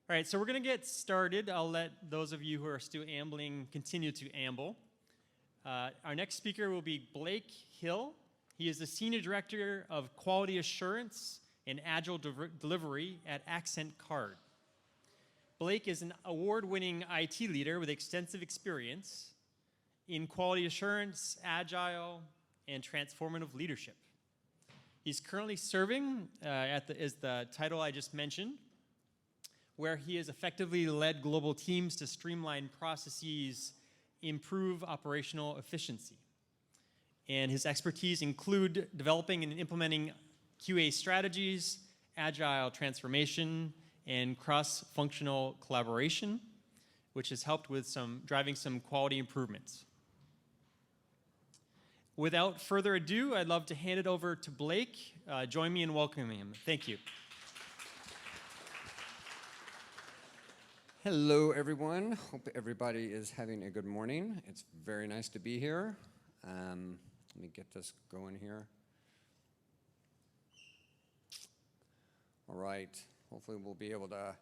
All right, so we're going to get started. I'll let those of you who are still ambling continue to amble. Our next speaker will be Blake Hill. He is the Senior Director of Quality Assurance and Agile Delivery at AccentCard. Blake is an award-winning IT leader with extensive experience in quality assurance, agile, and transformative leadership. He's currently serving as the title I just mentioned, where he has effectively led global teams to streamline processes, improve operational efficiency. And his expertise include developing and implementing QA strategies, agile transformation, and cross-functional collaboration, which has helped with driving some quality improvements. Without further ado, I'd love to hand it over to Blake. Join me in welcoming him. Thank you. Hello, everyone. Hope everybody is having a good morning. It's very nice to be here. Let me get this going here. All right. Hopefully we'll be able to,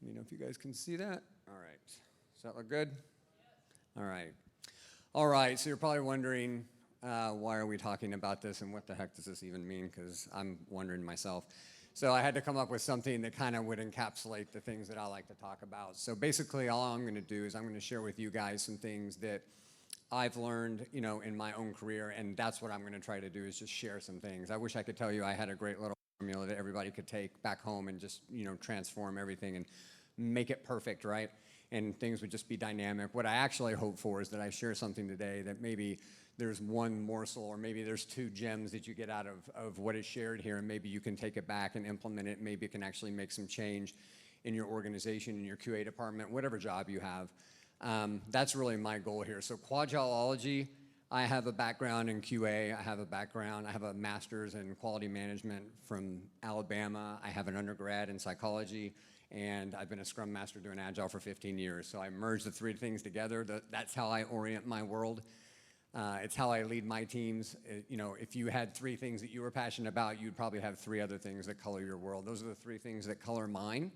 let me know if you guys can see that. All right. Does that look good? All right. All right. So you're probably wondering, why are we talking about this and what the heck does this even mean? Because I'm wondering myself. So I had to come up with something that kind of would encapsulate the things that I like to talk about. So basically all I'm going to do is I'm going to share with you guys some things that I've learned, in my own career, and that's what I'm going to try to do is just share some things. I wish I could tell you I had a great little formula that everybody could take back home and just, transform everything and make it perfect, right? And things would just be dynamic. What I actually hope for is that I share something today that maybe there's one morsel or maybe there's two gems that you get out of what is shared here, and maybe you can take it back and implement it. Maybe it can actually make some change in your organization, in your QA department, whatever job you have. That's really my goal here. So QUAGILEOLOGY, I have a background in QA. I have a master's in quality management from Alabama. I have an undergrad in psychology, and I've been a Scrum Master doing Agile for 15 years. So I merge the three things together. That's how I orient my world. It's how I lead my teams. If you had three things that you were passionate about, you'd probably have three other things that color your world. Those are the three things that color mine.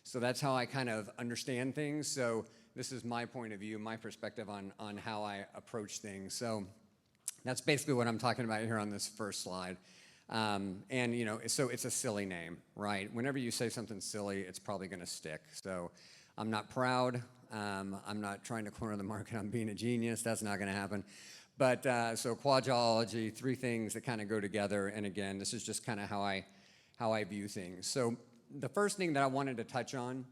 So that's how I kind of understand things. So this is my point of view, my perspective on how I approach things. So that's basically what I'm talking about here on this first slide. So it's a silly name, right? Whenever you say something silly, it's probably going to stick. So I'm not proud. I'm not trying to corner the market on being a genius. That's not going to happen. But so QUAGILEOLOGY, three things that kind of go together. And again, this is just kind of how I view things. So the first thing that I wanted to touch on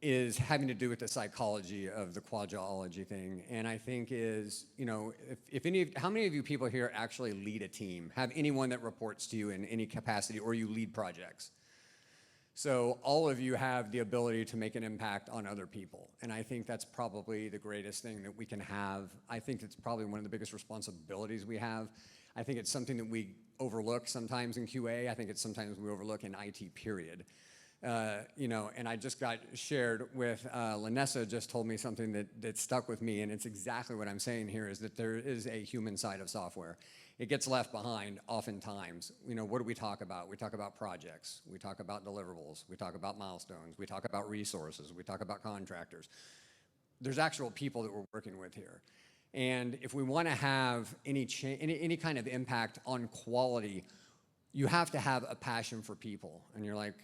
is having to do with the psychology of the QUAGILEOLOGY thing. And I think is, how many of you people here actually lead a team? Have anyone that reports to you in any capacity, or you lead projects? So all of you have the ability to make an impact on other people. And I think that's probably the greatest thing that we can have. I think it's probably one of the biggest responsibilities we have. I think it's something that we overlook sometimes in QA. I think it's sometimes we overlook in IT, period. And I just got shared with, Lanessa just told me something that stuck with me, and it's exactly what I'm saying here, is that there is a human side of software. It gets left behind oftentimes. What do we talk about? We talk about projects. We talk about deliverables. We talk about milestones. We talk about resources. We talk about contractors. There's actual people that we're working with here. And if we want to have any kind of impact on quality, you have to have a passion for people. And you're like,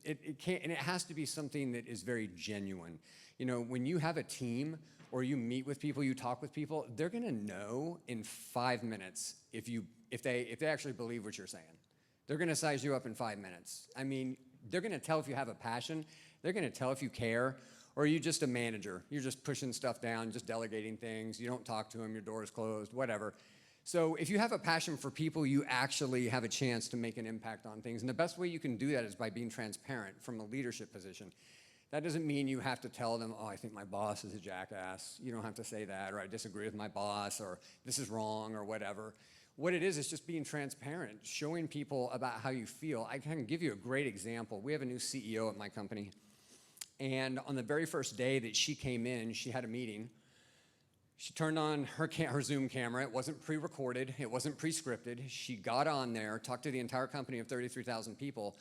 it can't, and it has to be something that is very genuine. When you have a team or you meet with people, you talk with people, they're gonna know in 5 minutes if they actually believe what you're saying. They're gonna size you up in 5 minutes. I mean, they're gonna tell if you have a passion, they're gonna tell if you care, or are you just a manager? You're just pushing stuff down, just delegating things, you don't talk to them, your door is closed, whatever. So if you have a passion for people, you actually have a chance to make an impact on things. And the best way you can do that is by being transparent from a leadership position. That doesn't mean you have to tell them, oh, I think my boss is a jackass. You don't have to say that, or I disagree with my boss, or this is wrong, or whatever. What it is just being transparent, showing people about how you feel. I can give you a great example. We have a new CEO at my company. And on the very first day that she came in, she had a meeting. She turned on her Zoom camera. It wasn't pre-recorded. It wasn't pre-scripted. She got on there, talked to the entire company of 33,000 people,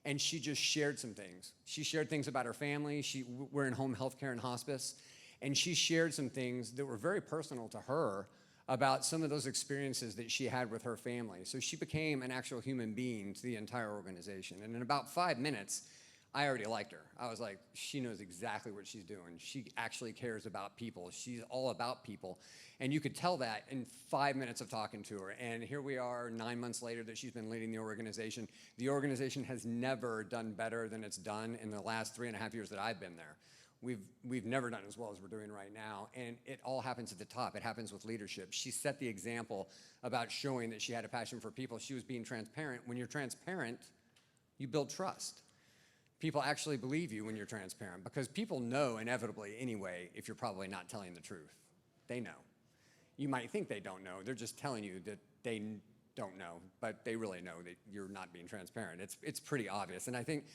and she just shared some things. She shared things about her family. We're in home health care and hospice, and she shared some things that were very personal to her about some of those experiences that she had with her family. So she became an actual human being to the entire organization. And in about 5 minutes, I already liked her. I was like, she knows exactly what she's doing. She actually cares about people. She's all about people. And you could tell that in 5 minutes of talking to her. And here we are 9 months later that she's been leading the organization. The organization has never done better than it's done in the last 3.5 years that I've been there. We've never done as well as we're doing right now, and it all happens at the top. It happens with leadership. She set the example about showing that she had a passion for people. She was being transparent. When you're transparent, you build trust. People actually believe you when you're transparent, because people know inevitably anyway if you're probably not telling the truth. They know. You might think they don't know. They're just telling you that they don't know, but they really know that you're not being transparent. It's pretty obvious, and I think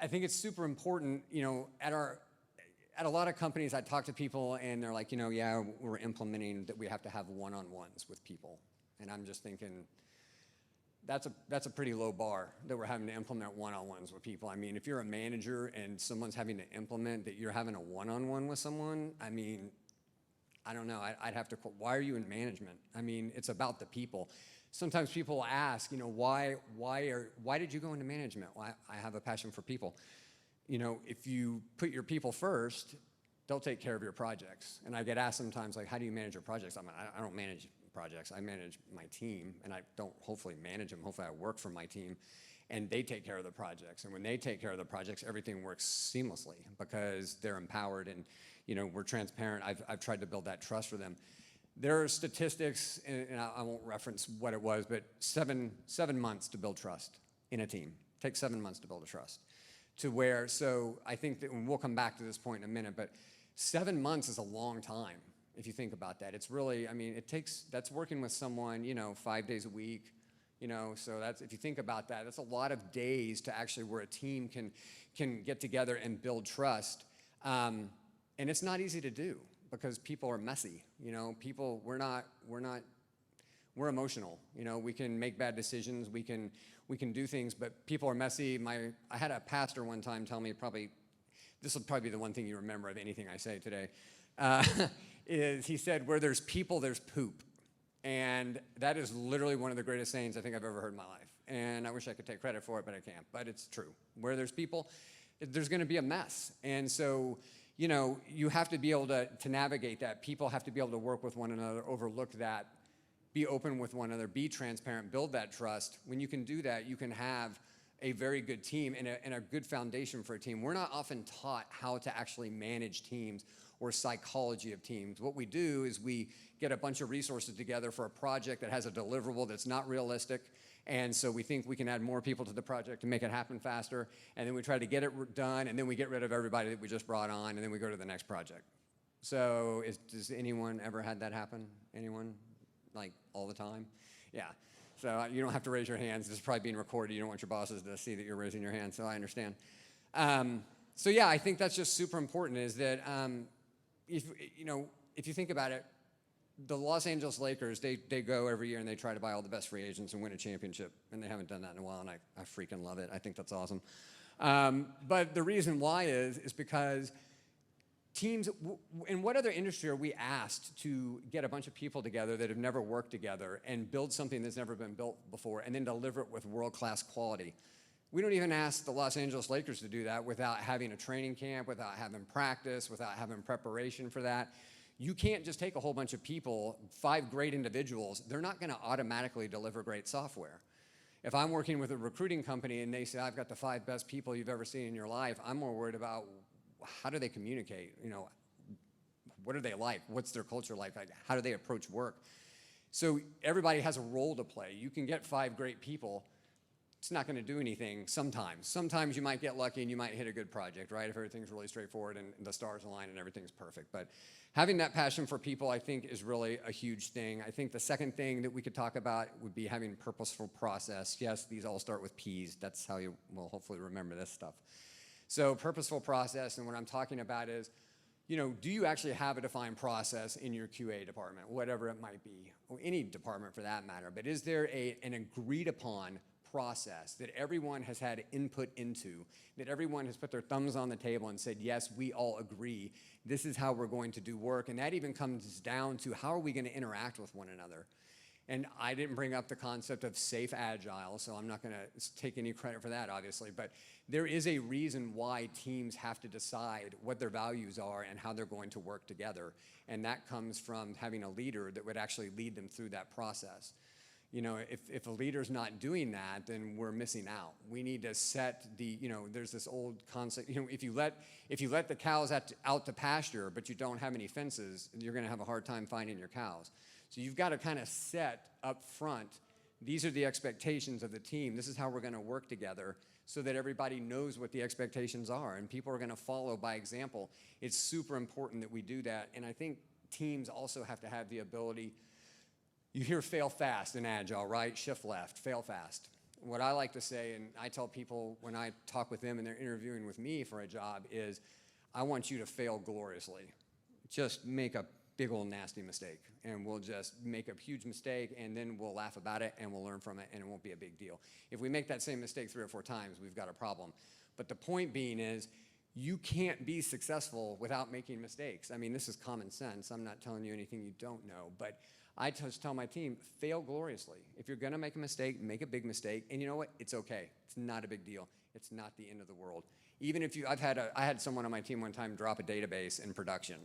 it's super important, you know, at a lot of companies, I talk to people and they're like, you know, yeah, we're implementing that we have to have one-on-ones with people. And I'm just thinking, that's a pretty low bar that we're having to implement one-on-ones with people. I mean, if you're a manager and someone's having to implement that you're having a one-on-one with someone, I mean, I don't know, I'd have to, why are you in management? I mean, it's about the people. Sometimes people ask, you know, why did you go into management? Well, I have a passion for people. You know, if you put your people first, they'll take care of your projects. And I get asked sometimes, like, how do you manage your projects? I don't manage projects. I manage my team, and I don't hopefully manage them. Hopefully I work for my team, and they take care of the projects. And when they take care of the projects, everything works seamlessly because they're empowered and, you know, we're transparent. I've tried to build that trust for them. There are statistics, and I won't reference what it was, but seven months to build trust in a team. It takes 7 months to build a trust. To where, so I think that, and we'll come back to this point in a minute, but 7 months is a long time if you think about that. It's really, I mean, that's working with someone, you know, 5 days a week, you know, so that's, if you think about that, that's a lot of days to actually where a team can get together and build trust. And it's not easy to do because people are messy, you know, we're emotional, you know, we can make bad decisions, we can do things, but people are messy. I had a pastor one time tell me, this will probably be the one thing you remember of anything I say today, is he said, where there's people, there's poop. And that is literally one of the greatest sayings I think I've ever heard in my life. And I wish I could take credit for it, but I can't, but it's true. Where there's people, there's gonna be a mess. And so, you know, you have to be able to navigate that. People have to be able to work with one another, overlook that, be open with one another, be transparent, build that trust. When you can do that, you can have a very good team and a good foundation for a team. We're not often taught how to actually manage teams or psychology of teams. What we do is we get a bunch of resources together for a project that has a deliverable that's not realistic, and so we think we can add more people to the project to make it happen faster, and then we try to get it done, and then we get rid of everybody that we just brought on, and then we go to the next project. So does anyone ever had that happen? Anyone? Like all the time? Yeah. So you don't have to raise your hands. This is probably being recorded. You don't want your bosses to see that you're raising your hand, so I understand. So yeah, I think that's just super important is that if you think about it, the Los Angeles Lakers, they go every year and they try to buy all the best free agents and win a championship, and they haven't done that in a while, and I freaking love it. I think that's awesome. But the reason why is because teams, in what other industry are we asked to get a bunch of people together that have never worked together and build something that's never been built before and then deliver it with world-class quality? We don't even ask the Los Angeles Lakers to do that without having a training camp, without having practice, without having preparation for that. You can't just take a whole bunch of people, 5 great individuals, they're not gonna automatically deliver great software. If I'm working with a recruiting company and they say, I've got the 5 best people you've ever seen in your life, I'm more worried about how do they communicate? You know, what are they like? What's their culture like? How do they approach work? So everybody has a role to play. You can get 5 great people. It's not going to do anything sometimes. Sometimes you might get lucky and you might hit a good project, right? If everything's really straightforward and the stars align and everything's perfect. But having that passion for people, I think, is really a huge thing. I think the second thing that we could talk about would be having purposeful process. Yes, these all start with P's. That's how you will hopefully remember this stuff. So purposeful process, and what I'm talking about is, you know, do you actually have a defined process in your QA department, whatever it might be, or any department for that matter, but is there an agreed upon process that everyone has had input into, that everyone has put their thumbs on the table and said, yes, we all agree, this is how we're going to do work. And that even comes down to how are we going to interact with one another. And I didn't bring up the concept of safe agile, so I'm not going to take any credit for that, obviously. But there is a reason why teams have to decide what their values are and how they're going to work together. And that comes from having a leader that would actually lead them through that process. You know, if a leader's not doing that, then we're missing out. We need to set the, you know, there's this old concept, you know, if you let the cows out to pasture, but you don't have any fences, you're going to have a hard time finding your cows. So you've got to kind of set up front, these are the expectations of the team. This is how we're going to work together so that everybody knows what the expectations are and people are going to follow by example. It's super important that we do that. And I think teams also have to have the ability, you hear fail fast in Agile, right? Shift left, fail fast. What I like to say, and I tell people when I talk with them and they're interviewing with me for a job, is I want you to fail gloriously. Just make a big old nasty mistake, and we'll just make a huge mistake, and then we'll laugh about it, and we'll learn from it, and it won't be a big deal. If we make that same mistake 3 or 4 times, we've got a problem. But the point being is, you can't be successful without making mistakes. I mean, this is common sense. I'm not telling you anything you don't know, but I just tell my team, fail gloriously. If you're gonna make a mistake, make a big mistake, and you know what? It's okay. It's not a big deal. It's not the end of the world. Even if I had someone on my team one time drop a database in production,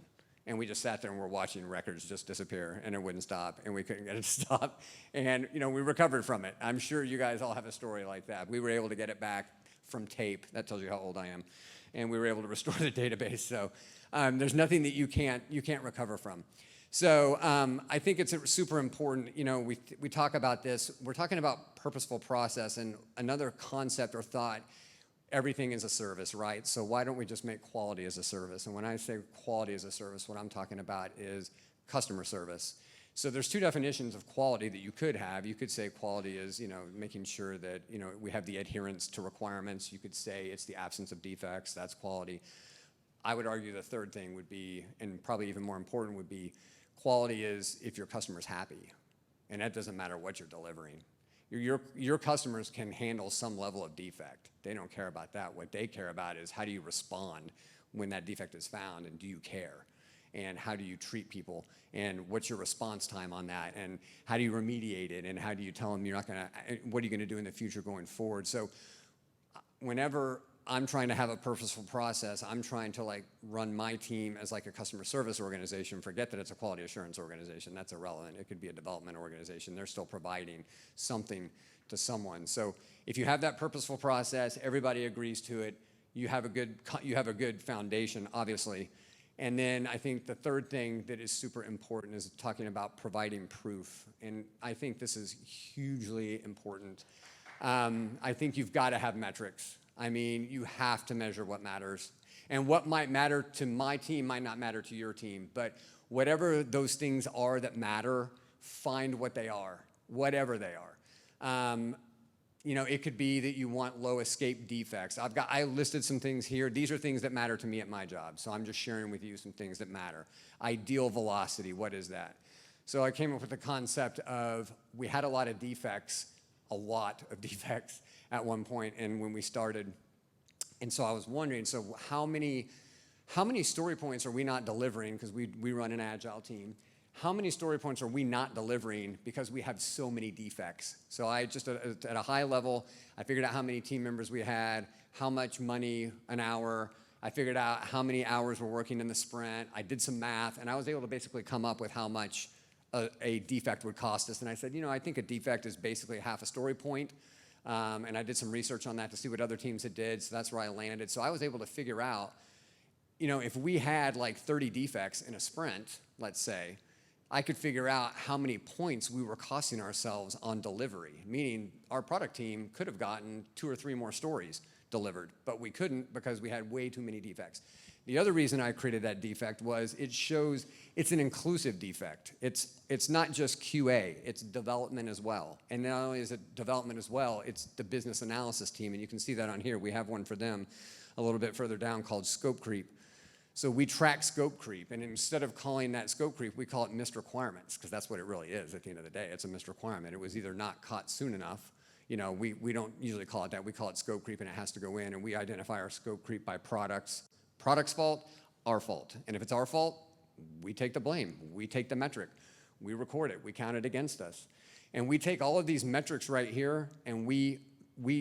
and we just sat there and we're watching records just disappear, and it wouldn't stop, and we couldn't get it to stop. And you know, we recovered from it. I'm sure you guys all have a story like that. We were able to get it back from tape. That tells you how old I am. And we were able to restore the database. So there's nothing that you can't recover from. So I think it's super important. You know, we talk about this. We're talking about purposeful process, and another concept or thought, everything is a service, right? So why don't we just make quality as a service? And when I say quality as a service, what I'm talking about is customer service. So there's 2 definitions of quality that you could have. You could say quality is, you know, making sure that, you know, we have the adherence to requirements. You could say it's the absence of defects. That's quality. I would argue the third thing would be, and probably even more important, would be quality is if your customer's happy. And that doesn't matter what you're delivering. Your customers can handle some level of defect. They don't care about that. What they care about is how do you respond when that defect is found, and do you care? And how do you treat people? And what's your response time on that? And how do you remediate it? And how do you tell them you're not gonna, what are you gonna do in the future going forward? So whenever I'm trying to have a purposeful process, I'm trying to like run my team as like a customer service organization. Forget that it's a quality assurance organization. That's irrelevant. It could be a development organization. They're still providing something to someone. So if you have that purposeful process, everybody agrees to it, you have a good foundation, obviously. And then I think the third thing that is super important is talking about providing proof. And I think this is hugely important. I think you've got to have metrics. I mean, you have to measure what matters. And what might matter to my team might not matter to your team. But whatever those things are that matter, find what they are, whatever they are. You know, it could be that you want low escape defects. I listed some things here. These are things that matter to me at my job. So I'm just sharing with you some things that matter. Ideal velocity, what is that? So I came up with the concept of, we had a lot of defects at one point, and when we started. And so I was wondering, so how many story points are we not delivering, because we run an Agile team? How many story points are we not delivering because we have so many defects? So I just, at a high level, I figured out how many team members we had, how much money an hour. I figured out how many hours we're working in the sprint. I did some math, and I was able to basically come up with how much a defect would cost us. And I said, you know, I think a defect is basically half a story point. And I did some research on that to see what other teams had did, so that's where I landed. So I was able to figure out, you know, if we had like 30 defects in a sprint, let's say, I could figure out how many points we were costing ourselves on delivery, meaning our product team could have gotten 2 or 3 more stories delivered, but we couldn't because we had way too many defects. The other reason I created that defect was it shows it's an inclusive defect. It's not just QA, it's development as well. And not only is it development as well, it's the business analysis team, and you can see that on here. We have one for them a little bit further down called scope creep. So we track scope creep, and instead of calling that scope creep, we call it missed requirements, because that's what it really is at the end of the day. It's a missed requirement. It was either not caught soon enough, you know, we don't usually call it that. We call it scope creep, and it has to go in, and we identify our scope creep by products. Product's fault, our fault. And if it's our fault, we take the blame. We take the metric. We record it. We count it against us. And we take all of these metrics right here, and we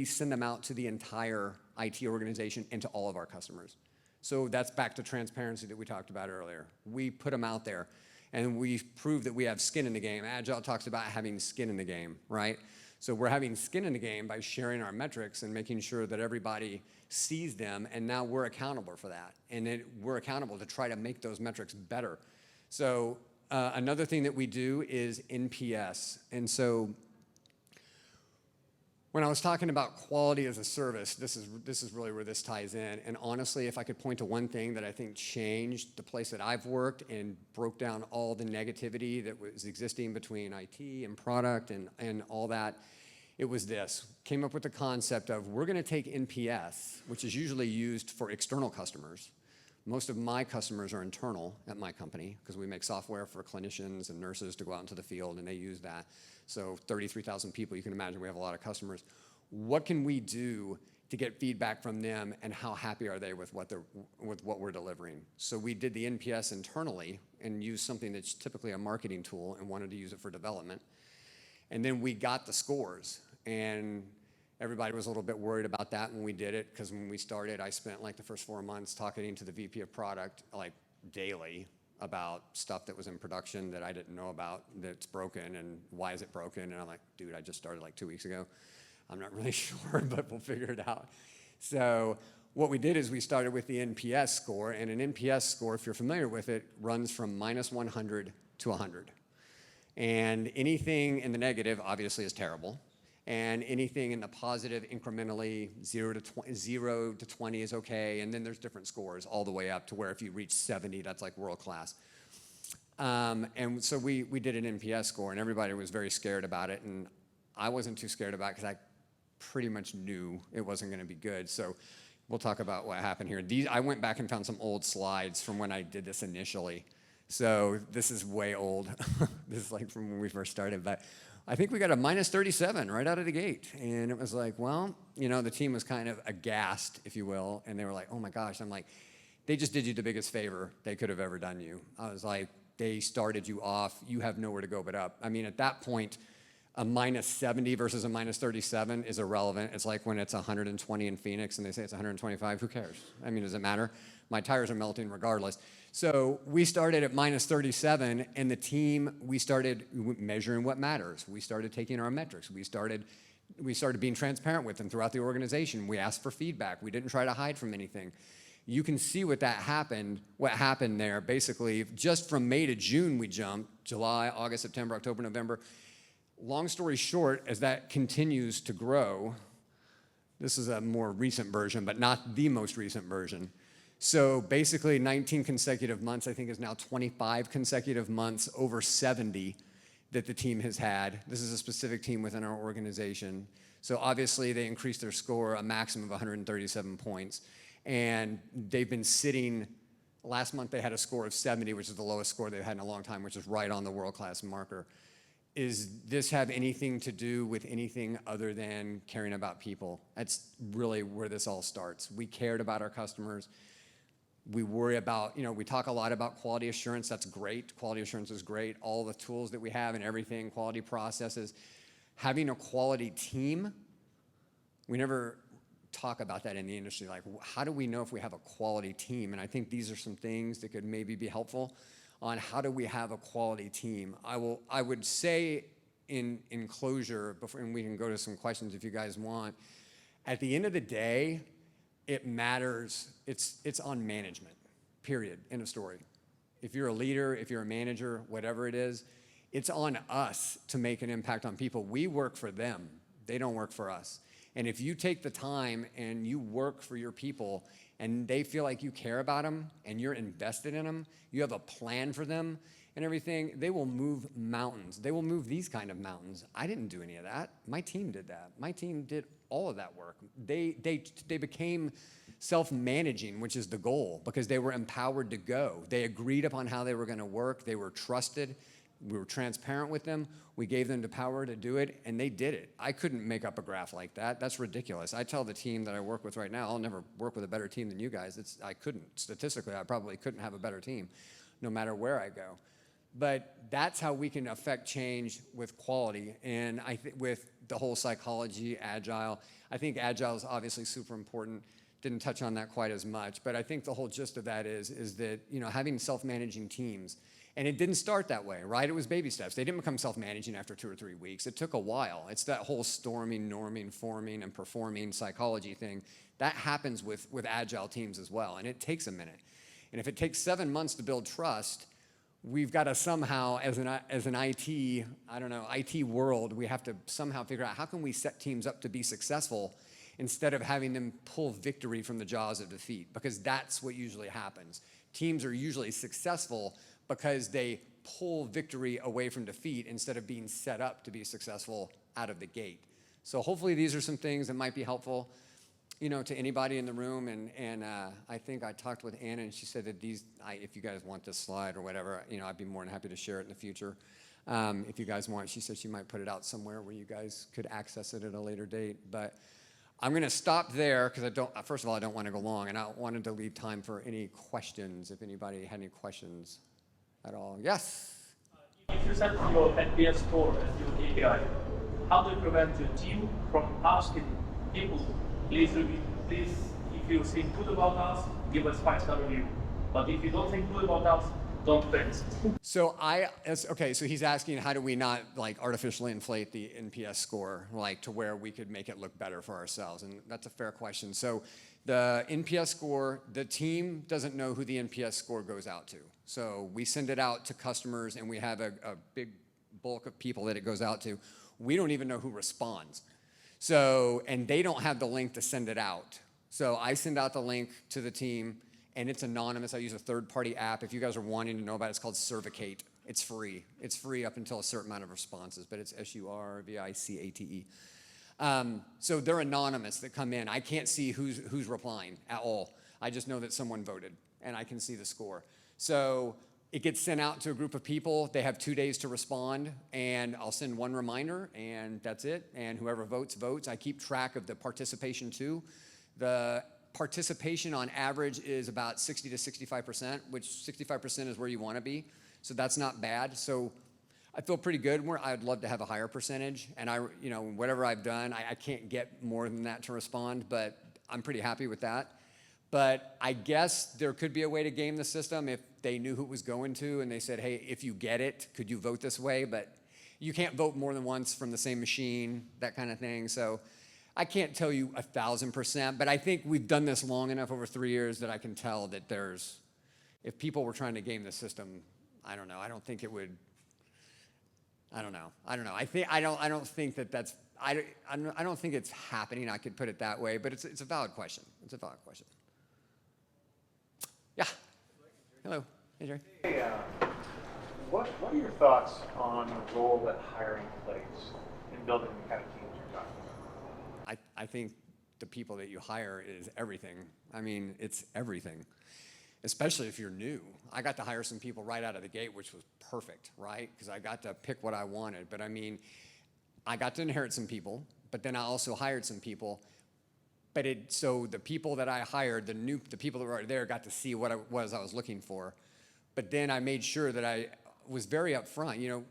send them out to the entire IT organization and to all of our customers. So that's back to transparency that we talked about earlier. We put them out there, and we prove that we have skin in the game. Agile talks about having skin in the game, right? So we're having skin in the game by sharing our metrics and making sure that everybody sees them, and now we're accountable for that. And we're accountable to try to make those metrics better. So another thing that we do is NPS. And so when I was talking about quality as a service, this is really where this ties in. And honestly, if I could point to one thing that I think changed the place that I've worked and broke down all the negativity that was existing between IT and product and all that, it was this. Came up with the concept of we're going to take NPS, which is usually used for external customers. Most of my customers are internal at my company because we make software for clinicians and nurses to go out into the field, and they use that. So 33,000 people, you can imagine we have a lot of customers. What can we do to get feedback from them, and how happy are they with what we're delivering? So we did the NPS internally and used something that's typically a marketing tool and wanted to use it for development. And then we got the scores, and everybody was a little bit worried about that when we did it, because when we started, I spent like the first 4 months talking to the VP of product like daily about stuff that was in production that I didn't know about, that's broken, and why is it broken? And I'm like, dude, I just started like 2 weeks ago. I'm not really sure, but we'll figure it out. So what we did is we started with the NPS score, and an NPS score, if you're familiar with it, runs from -100 to 100. And anything in the negative, obviously, is terrible. And anything in the positive, incrementally, 0 to 20 is okay. And then there's different scores all the way up to where if you reach 70, that's like world class. And so we did an NPS score, and everybody was very scared about it. And I wasn't too scared about it because I pretty much knew it wasn't going to be good. So we'll talk about what happened here. I went back and found some old slides from when I did this initially. So this is way old. This is like from when we first started. But I think we got a -37 right out of the gate. And it was like, well, you know, the team was kind of aghast, if you will. And they were like, oh my gosh. I'm like, they just did you the biggest favor they could have ever done you. I was like, they started you off. You have nowhere to go but up. I mean, at that point, a -70 versus a -37 is irrelevant. It's like when it's 120 in Phoenix and they say it's 125. Who cares? I mean, does it matter? My tires are melting regardless. So we started at -37, and the team, we started measuring what matters. We started taking our metrics. We started being transparent with them throughout the organization. We asked for feedback. We didn't try to hide from anything. You can see what happened there. Basically, just from May to June, we jumped. July, August, September, October, November. Long story short, as that continues to grow, this is a more recent version, but not the most recent version. So basically 19 consecutive months, I think is now 25 consecutive months, over 70 that the team has had. This is a specific team within our organization. So obviously they increased their score a maximum of 137 points. And they've been sitting, last month they had a score of 70, which is the lowest score they've had in a long time, which is right on the world-class marker. Does this have anything to do with anything other than caring about people? That's really where this all starts. We cared about our customers. We worry about, we talk a lot about quality assurance. That's great. Quality assurance is great. All the tools that we have and everything, quality processes. Having a quality team, we never talk about that in the industry. Like, how do we know if we have a quality team? And I think these are some things that could maybe be helpful on how do we have a quality team. I would say in closure, and we can go to some questions if you guys want, at the end of the day, it matters, it's on management, period, end of story. If you're a leader, if you're a manager, whatever it is, it's on us to make an impact on people. We work for them, they don't work for us. And if you take the time and you work for your people and they feel like you care about them and you're invested in them, you have a plan for them and everything, they will move mountains. They will move these kind of mountains. I didn't do any of that. My team did that. My team did all of that work. They became self-managing, which is the goal, because they were empowered to go. They agreed upon how they were going to work. They were trusted. We were transparent with them. We gave them the power to do it, and they did it. I couldn't make up a graph like that. That's ridiculous. I tell the team that I work with right now, I'll never work with a better team than you guys. I couldn't. Statistically, I probably couldn't have a better team, no matter where I go. But that's how we can affect change with quality, and I think with the whole psychology, Agile. I think Agile is obviously super important. Didn't touch on that quite as much, but I think the whole gist of that is that, you know, having self-managing teams, and it didn't start that way, right? It was baby steps. They didn't become self-managing after 2 or 3 weeks. It took a while. It's that whole storming, norming, forming, and performing psychology thing. That happens with Agile teams as well, and it takes a minute. And if it takes 7 months to build trust, we've got to somehow, as an IT, I don't know, IT world, we have to somehow figure out how can we set teams up to be successful instead of having them pull victory from the jaws of defeat, because that's what usually happens. Teams are usually successful because they pull victory away from defeat instead of being set up to be successful out of the gate. So hopefully these are some things that might be helpful, you know, to anybody in the room. And I think I talked with Anna, and she said that these, if you guys want this slide or whatever, you know, I'd be more than happy to share it in the future. If you guys want, she said she might put it out somewhere where you guys could access it at a later date. But I'm going to stop there because first of all, I don't want to go long, and I wanted to leave time for any questions, if anybody had any questions at all. Yes? If you set your NPS score as your KPI, how do you prevent your team from asking people, please, if you think good about us, give us 5-star review. But if you don't think good about us, don't thanks. So okay, so he's asking how do we not like artificially inflate the NPS score, like to where we could make it look better for ourselves, and that's a fair question. So the NPS score, the team doesn't know who the NPS score goes out to. So we send it out to customers, and we have a big bulk of people that it goes out to. We don't even know who responds. So, and they don't have the link to send it out. So I send out the link to the team, and it's anonymous. I use a third-party app. If you guys are wanting to know about it, it's called Survicate. It's free. It's free up until a certain amount of responses, but it's SURVICATE. So they're anonymous that come in. I can't see who's replying at all. I just know that someone voted, and I can see the score. So it gets sent out to a group of people. They have 2 days to respond, and I'll send one reminder, and that's it. And whoever votes, votes. I keep track of the participation too. The participation on average is about 60 to 65%, which 65% is where you want to be. So that's not bad. So I feel pretty good. I'd love to have a higher percentage, and you know, whatever I've done, I can't get more than that to respond, but I'm pretty happy with that. But I guess there could be a way to game the system if they knew who it was going to, and they said, hey, if you get it, could you vote this way? But you can't vote more than once from the same machine, that kind of thing. So I can't tell you 1,000%, but I think we've done this long enough over 3 years that I can tell that if people were trying to game the system, I don't know. I don't think it would. I don't know. I don't think that's. I don't think it's happening. I could put it that way, but it's a valid question. It's a valid question. Yeah. Hello. Hey, Jerry. Hey, what are your thoughts on the role that hiring plays in building the kind of teams you're talking about? I think the people that you hire is everything. I mean, it's everything, especially if you're new. I got to hire some people right out of the gate, which was perfect, right? Because I got to pick what I wanted. But I mean, I got to inherit some people, but then I also hired some people. But so the people that I hired, the people that were there got to see what I was looking for. But then I made sure that I was very upfront. You know,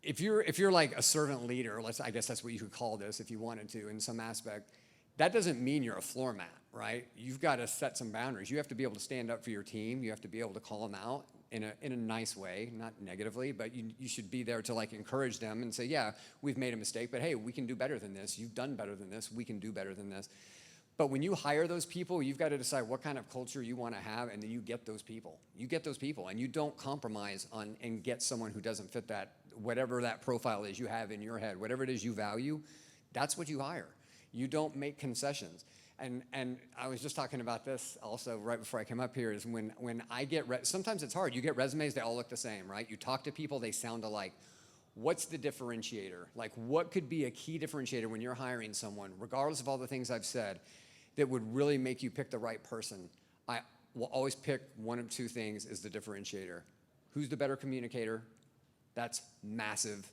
if you're like a servant leader, I guess that's what you could call this if you wanted to in some aspect, that doesn't mean you're a floor mat, right? You've got to set some boundaries. You have to be able to stand up for your team. You have to be able to call them out in a nice way, not negatively, but you should be there to like encourage them and say, yeah, we've made a mistake, but hey, we can do better than this. You've done better than this. We can do better than this. But when you hire those people, you've got to decide what kind of culture you want to have, and then you get those people. You get those people, and you don't compromise on and get someone who doesn't fit that, whatever that profile is you have in your head, whatever it is you value, that's what you hire. You don't make concessions. And I was just talking about this also right before I came up here, is when I get, sometimes it's hard. You get resumes, they all look the same, right? You talk to people, they sound alike. What's the differentiator? Like, what could be a key differentiator when you're hiring someone, regardless of all the things I've said, that would really make you pick the right person? I will always pick one of two things as the differentiator. Who's the better communicator, That's massive,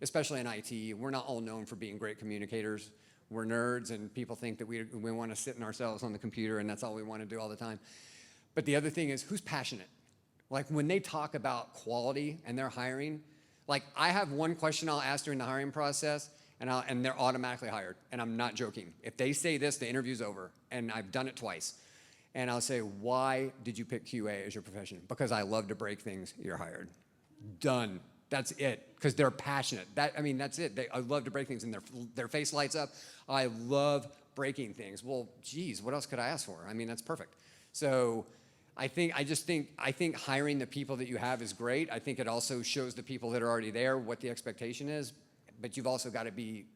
especially in IT. We're not all known for being great communicators. We're nerds, and people think that we want to sit in ourselves on the computer, and that's all we want to do all the time. But the other thing is, who's passionate? Like when they talk about quality and they're hiring, like I have one question I'll ask during the hiring process, and they're automatically hired. And I'm not joking. If they say this, the interview's over. And I've done it twice. And I'll say, why did you pick QA as your profession? Because I love to break things, you're hired. Done. That's it. Because they're passionate. That's it. I love to break things, and their face lights up. I love breaking things. Well, geez, what else could I ask for? I mean, that's perfect. So I think hiring the people that you have is great. I think it also shows the people that are already there what the expectation is, but you've also got to be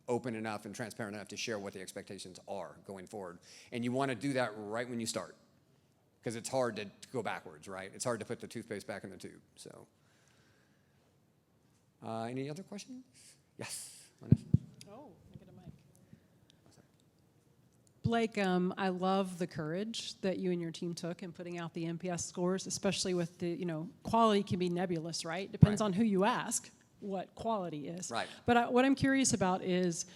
open enough and transparent enough to share what the expectations are going forward. And you want to do that right when you start, because it's hard to go backwards, right? It's hard to put the toothpaste back in the tube. So, any other questions? Yes. Vanessa? Oh, I get a mic. Blake, I love the courage that you and your team took in putting out the NPS scores, especially with the, quality can be nebulous, right? Depends on who you ask what quality is. Right. But what I'm curious about is,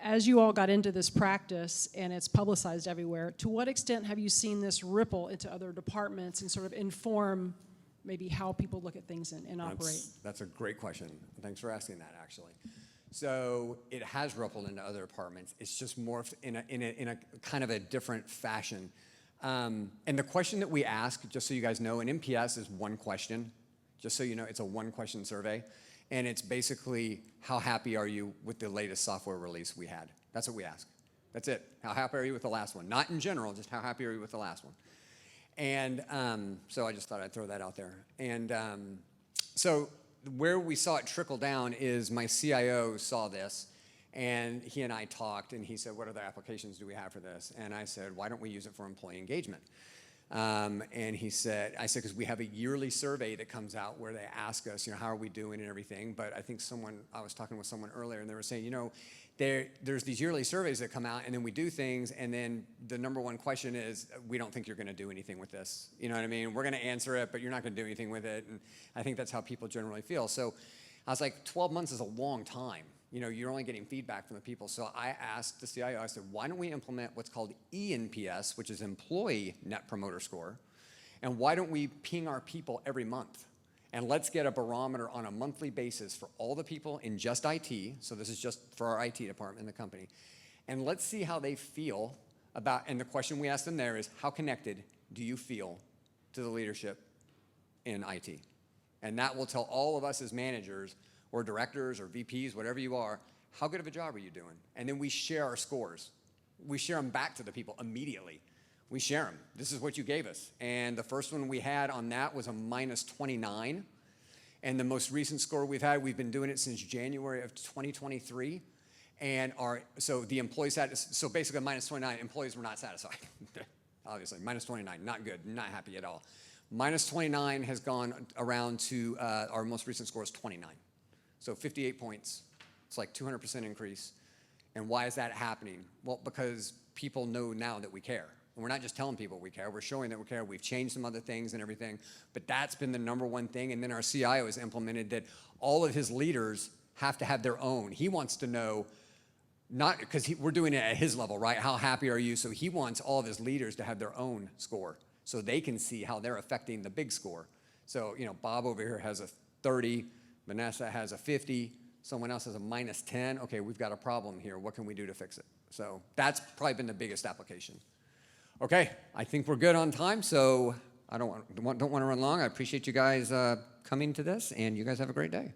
as you all got into this practice and it's publicized everywhere, to what extent have you seen this ripple into other departments and sort of inform maybe how people look at things and operate? That's a great question. Thanks for asking that, actually. So it has rippled into other departments. It's just morphed in a kind of a different fashion. And the question that we ask, just so you guys know, an NPS is one question. Just so you know, it's a one-question survey. And it's basically, how happy are you with the latest software release we had? That's what we ask. That's it. How happy are you with the last one? Not in general, just how happy are you with the last one? And so I just thought I'd throw that out there. And so where we saw it trickle down is my CIO saw this, and he and I talked, and he said, what other applications do we have for this? And I said, why don't we use it for employee engagement? And I said, because we have a yearly survey that comes out where they ask us, how are we doing and everything. But I think I was talking with someone earlier, and they were saying, there's these yearly surveys that come out, and then we do things, and then the number one question is, we don't think you're going to do anything with this. You know what I mean? We're going to answer it, but you're not going to do anything with it. And I think that's how people generally feel. So I was like, 12 months is a long time. You're only getting feedback from the people. So I asked the CIO, I said, why don't we implement what's called ENPS, which is Employee Net Promoter Score, and why don't we ping our people every month? And let's get a barometer on a monthly basis for all the people in just IT, so this is just for our IT department in the company, and let's see how they feel about, and the question we ask them there is, how connected do you feel to the leadership in IT? And that will tell all of us as managers or directors or VPs, whatever you are, how good of a job are you doing? And then we share our scores. We share them back to the people immediately. We share them. This is what you gave us. And the first one we had on that was a -29. And the most recent score we've had, we've been doing it since January of 2023. And so the employees so basically -29, employees were not satisfied. Obviously, -29, not good, not happy at all. -29 has gone around to, our most recent score is 29. So 58 points. It's like 200% increase. And why is that happening? Well, because people know now that we care. And we're not just telling people we care, we're showing that we care. We've changed some other things and everything, but that's been the number one thing. And then our CIO has implemented that all of his leaders have to have their own. He wants to know, not because we're doing it at his level, right? How happy are you? So he wants all of his leaders to have their own score so they can see how they're affecting the big score. So, Bob over here has a 30, Vanessa has a 50, someone else has a -10. Okay, we've got a problem here. What can we do to fix it? So that's probably been the biggest application. Okay, I think we're good on time, so I don't want to run long. I appreciate you guys coming to this, and you guys have a great day.